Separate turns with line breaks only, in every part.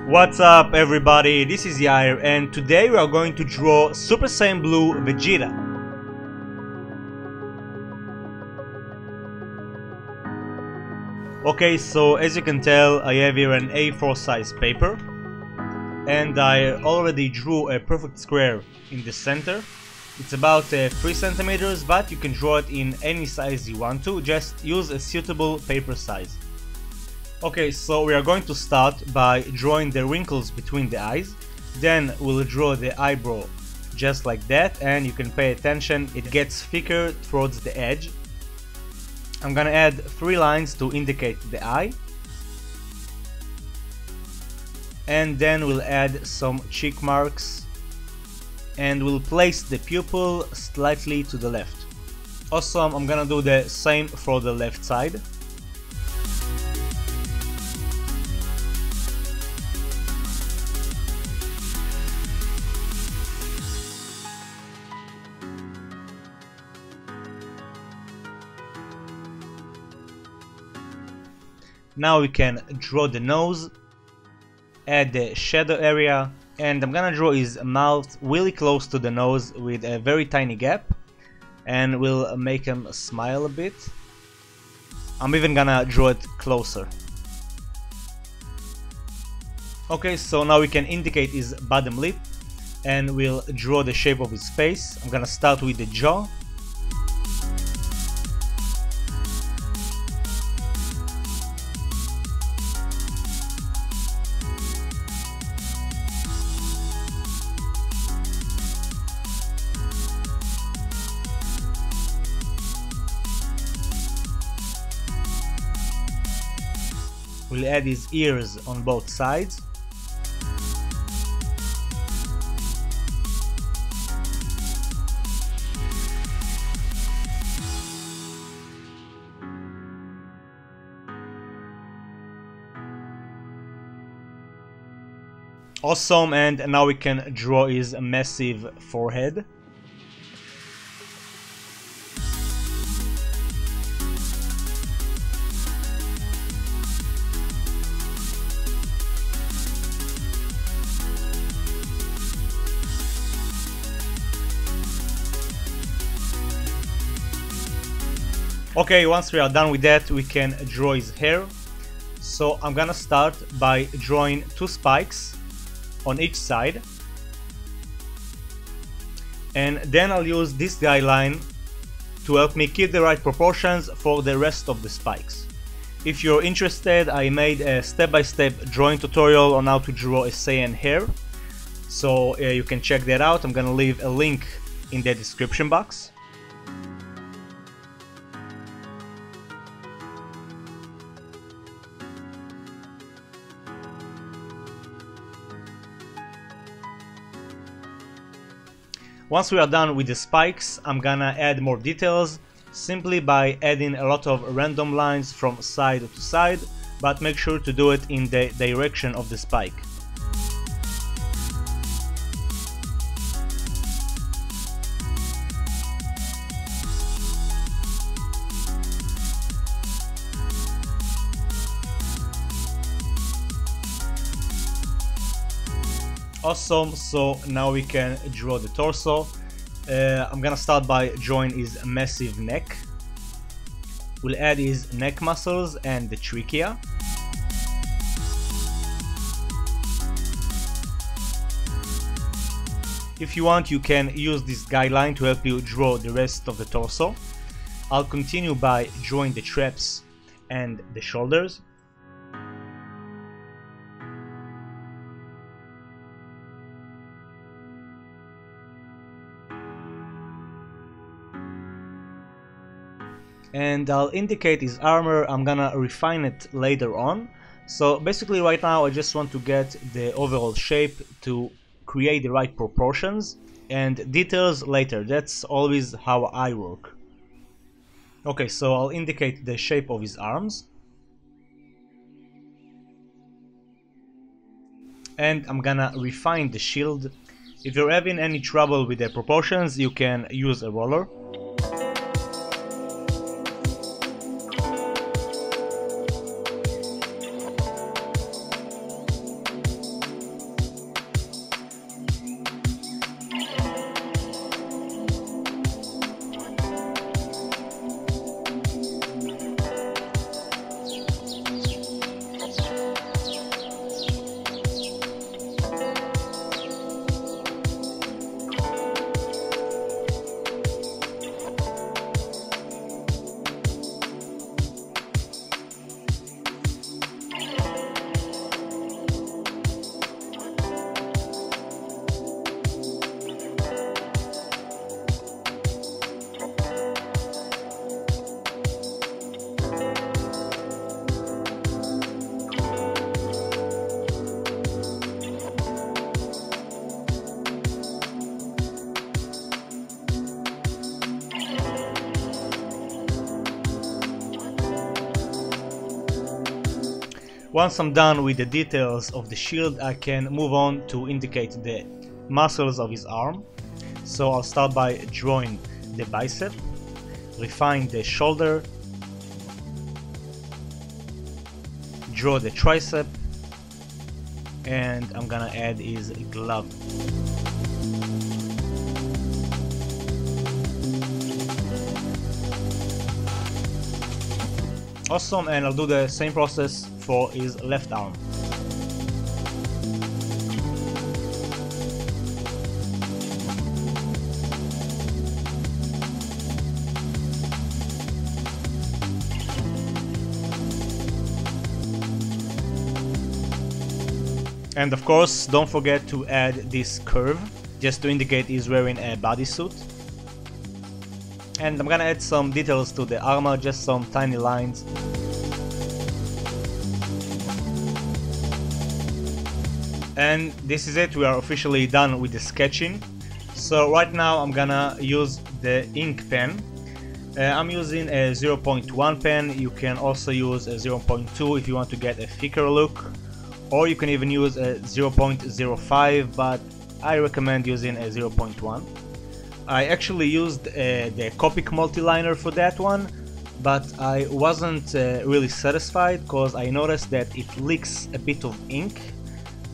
What's up everybody, this is Yair and today we are going to draw Super Saiyan Blue Vegeta. Okay, so as you can tell I have here an A4 size paper and I already drew a perfect square in the center. It's about 3 centimeters, but you can draw it in any size you want to, just use a suitable paper size. Okay, so we are going to start by drawing the wrinkles between the eyes, then we'll draw the eyebrow just like that, and you can pay attention, it gets thicker towards the edge. I'm gonna add 3 lines to indicate the eye, and then we'll add some cheek marks and we'll place the pupil slightly to the left. Awesome, I'm gonna do the same for the left side. Now we can draw the nose, add the shadow area, and I'm gonna draw his mouth really close to the nose with a very tiny gap, and we'll make him smile a bit. I'm even gonna draw it closer. Okay, so now we can indicate his bottom lip and we'll draw the shape of his face. I'm gonna start with the jaw. We'll add his ears on both sides. Awesome, and now we can draw his massive forehead. Okay, once we are done with that, we can draw his hair. So I'm gonna start by drawing 2 spikes on each side, and then I'll use this guideline to help me keep the right proportions for the rest of the spikes. If you're interested, I made a step-by-step drawing tutorial on how to draw a Saiyan hair, so you can check that out. I'm gonna leave a link in the description box. Once we are done with the spikes, I'm gonna add more details simply by adding a lot of random lines from side to side, but make sure to do it in the direction of the spike. Awesome, so now we can draw the torso. I'm gonna start by drawing his massive neck. We'll add his neck muscles and the trachea. If you want, you can use this guideline to help you draw the rest of the torso. I'll continue by drawing the traps and the shoulders. And I'll indicate his armor. I'm gonna refine it later on. So basically right now I just want to get the overall shape to create the right proportions, and details later. That's always how I work. Okay, so I'll indicate the shape of his arms, and I'm gonna refine the shield. If you're having any trouble with the proportions, you can use a roller. Once I'm done with the details of the shield, I can move on to indicate the muscles of his arm. So I'll start by drawing the bicep, refine the shoulder, draw the tricep, and I'm gonna add his glove. Awesome, and I'll do the same process for his left arm. And of course, don't forget to add this curve, just to indicate he's wearing a bodysuit. And I'm gonna add some details to the armor, just some tiny lines. And this is it, we are officially done with the sketching. So right now I'm gonna use the ink pen. I'm using a 0.1 pen, you can also use a 0.2 if you want to get a thicker look. Or you can even use a 0.05, but I recommend using a 0.1. I actually used the Copic multi-liner for that one, but I wasn't really satisfied because I noticed that it leaks a bit of ink,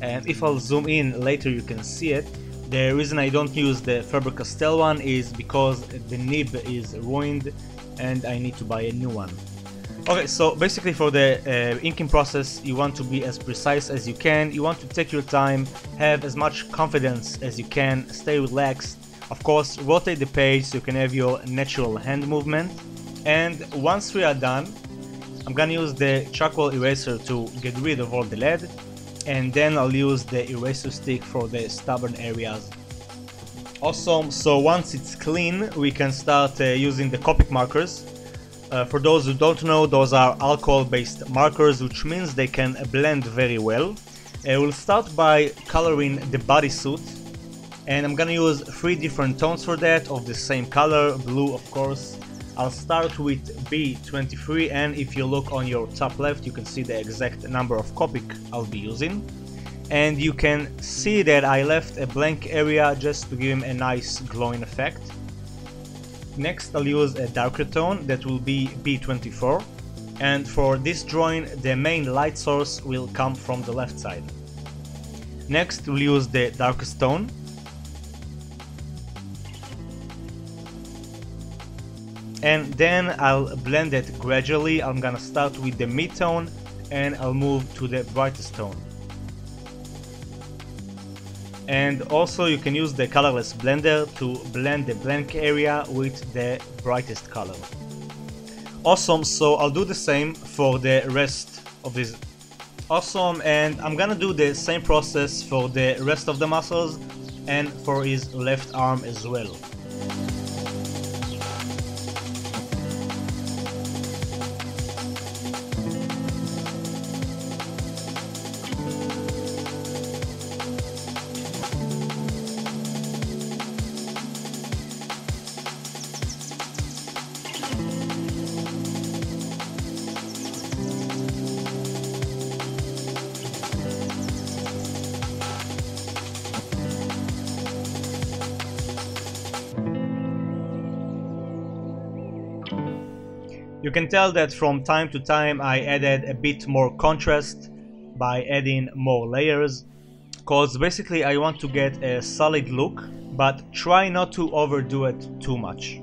and if I'll zoom in later you can see it. The reason I don't use the Faber-Castell one is because the nib is ruined and I need to buy a new one. Okay, so basically for the inking process you want to be as precise as you can, you want to take your time, have as much confidence as you can, stay relaxed. Of course, rotate the page so you can have your natural hand movement. And once we are done, I'm gonna use the charcoal eraser to get rid of all the lead, and then I'll use the eraser stick for the stubborn areas. Awesome, so once it's clean we can start using the Copic markers. For those who don't know, those are alcohol-based markers, which means they can blend very well. We'll start by coloring the bodysuit, and I'm gonna use 3 different tones for that, of the same color, blue of course. I'll start with B23, and if you look on your top left you can see the exact number of Copic I'll be using. And you can see that I left a blank area just to give him a nice glowing effect. Next I'll use a darker tone, that will be B24, and for this drawing the main light source will come from the left side. Next we'll use the darkest tone, and then I'll blend it gradually. I'm gonna start with the mid-tone and I'll move to the brightest tone. And also you can use the colorless blender to blend the blank area with the brightest color. Awesome, so I'll do the same for the rest of this. Awesome, and I'm gonna do the same process for the rest of the muscles and for his left arm as well. You can tell that from time to time I added a bit more contrast by adding more layers, cause basically I want to get a solid look, but try not to overdo it too much.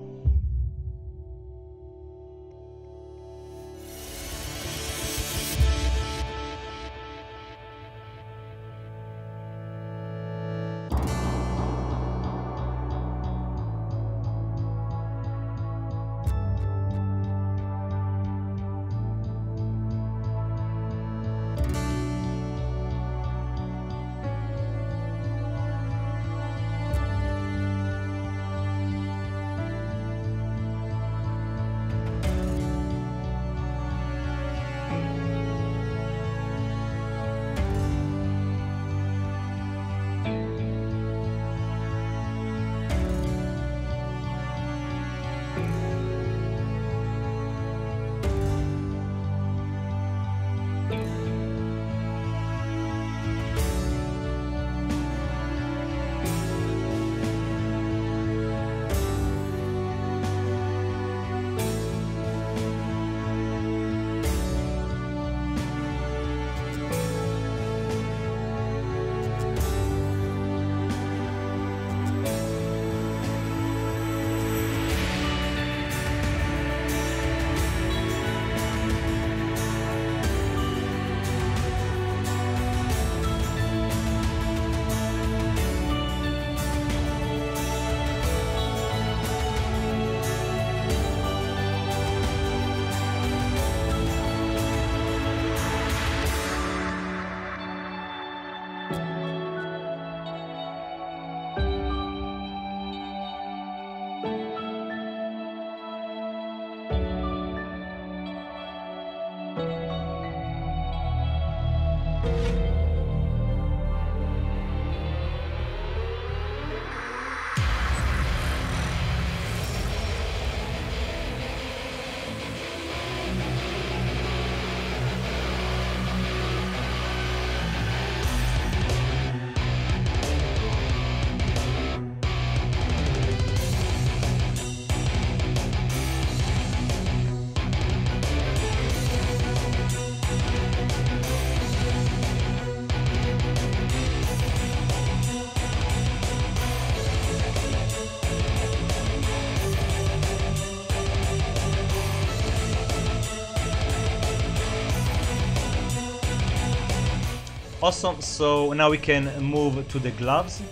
Awesome, so now we can move to the gloves.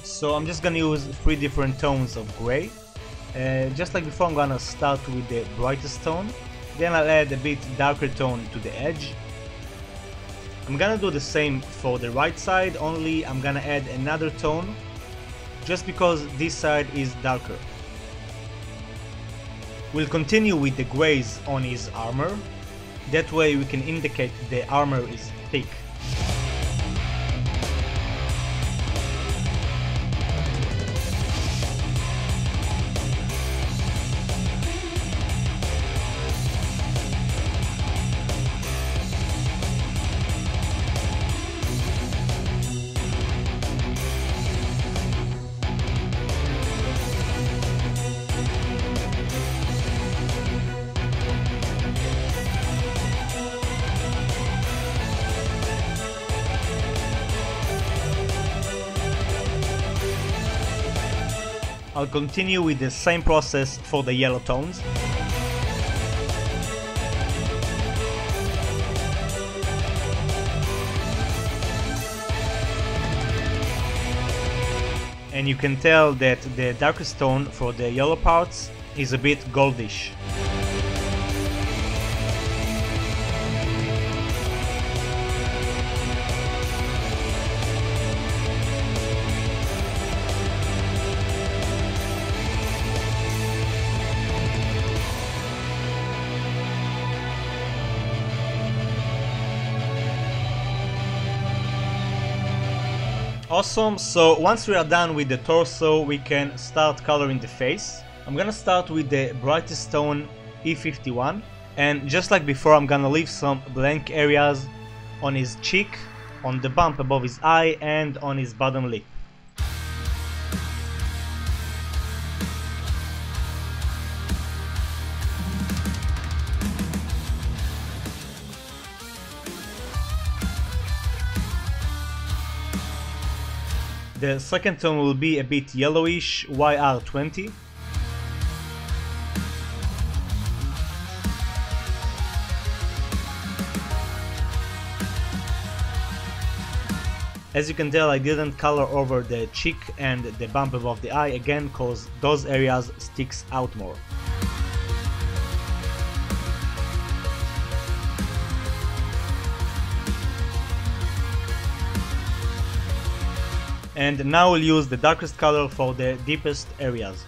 So I'm just gonna use 3 different tones of gray. Just like before, I'm gonna start with the brightest tone, then I'll add a bit darker tone to the edge. I'm gonna do the same for the right side, only I'm gonna add another tone, just because this side is darker. We'll continue with the grays on his armor, that way we can indicate the armor is thick. I'll continue with the same process for the yellow tones. And you can tell that the darkest tone for the yellow parts is a bit goldish. Awesome, so once we are done with the torso, we can start coloring the face. I'm gonna start with the brightest tone E51, and just like before, I'm gonna leave some blank areas on his cheek, on the bump above his eye, and on his bottom lip. The second tone will be a bit yellowish, YR20. As you can tell, I didn't color over the cheek and the bump above the eye again, cause those areas sticks out more. And now we'll use the darkest color for the deepest areas.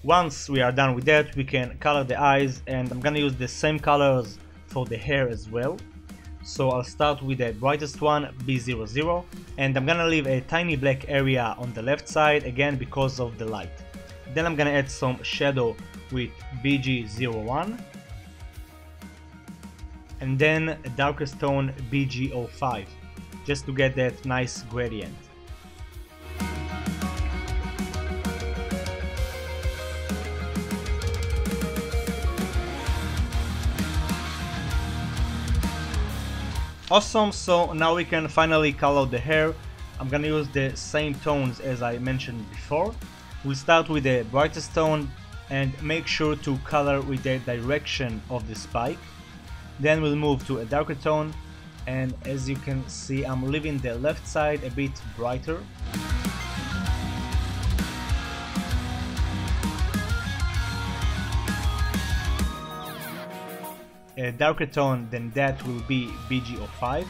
Once we are done with that, we can color the eyes, and I'm gonna use the same colors for the hair as well. So I'll start with the brightest one, B00, and I'm gonna leave a tiny black area on the left side, again because of the light. Then I'm gonna add some shadow with BG01, and then a darkest tone BG05, just to get that nice gradient. Awesome, so now we can finally color the hair. I'm gonna use the same tones as I mentioned before. We'll start with the brightest tone and make sure to color with the direction of the spike. Then we'll move to a darker tone, and as you can see, I'm leaving the left side a bit brighter. A darker tone than that will be BG05.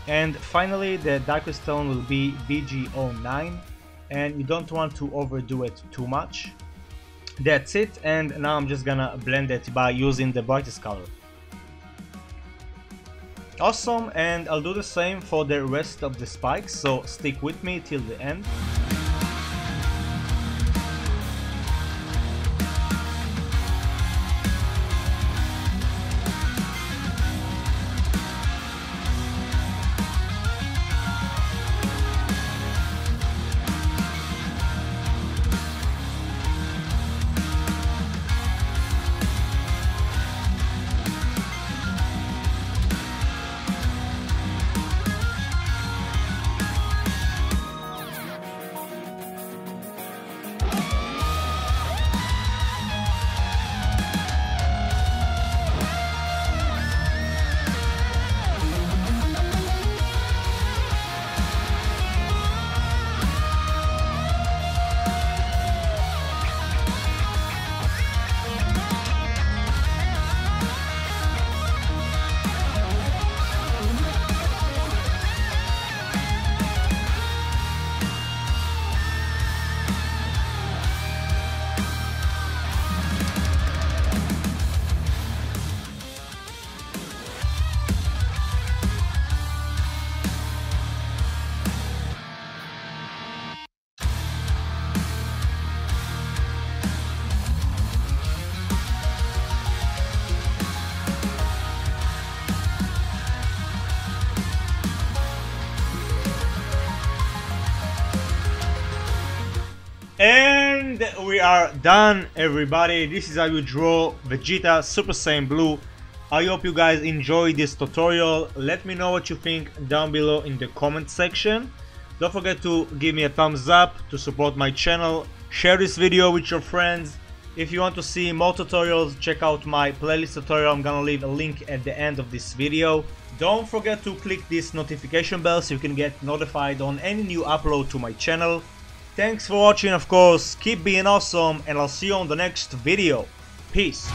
And finally the darkest tone will be BG09, and you don't want to overdo it too much. That's it, and now I'm just gonna blend it by using the brightest color. Awesome, and I'll do the same for the rest of the spikes, so stick with me till the end. And we are done, everybody. This is how you draw Vegeta Super Saiyan Blue. I hope you guys enjoyed this tutorial. Let me know what you think down below in the comment section. Don't forget to give me a thumbs up to support my channel. Share this video with your friends. If you want to see more tutorials, check out my playlist tutorial. I'm gonna leave a link at the end of this video. Don't forget to click this notification bell so you can get notified on any new upload to my channel. Thanks for watching, of course. Keep being awesome, and I'll see you on the next video. Peace.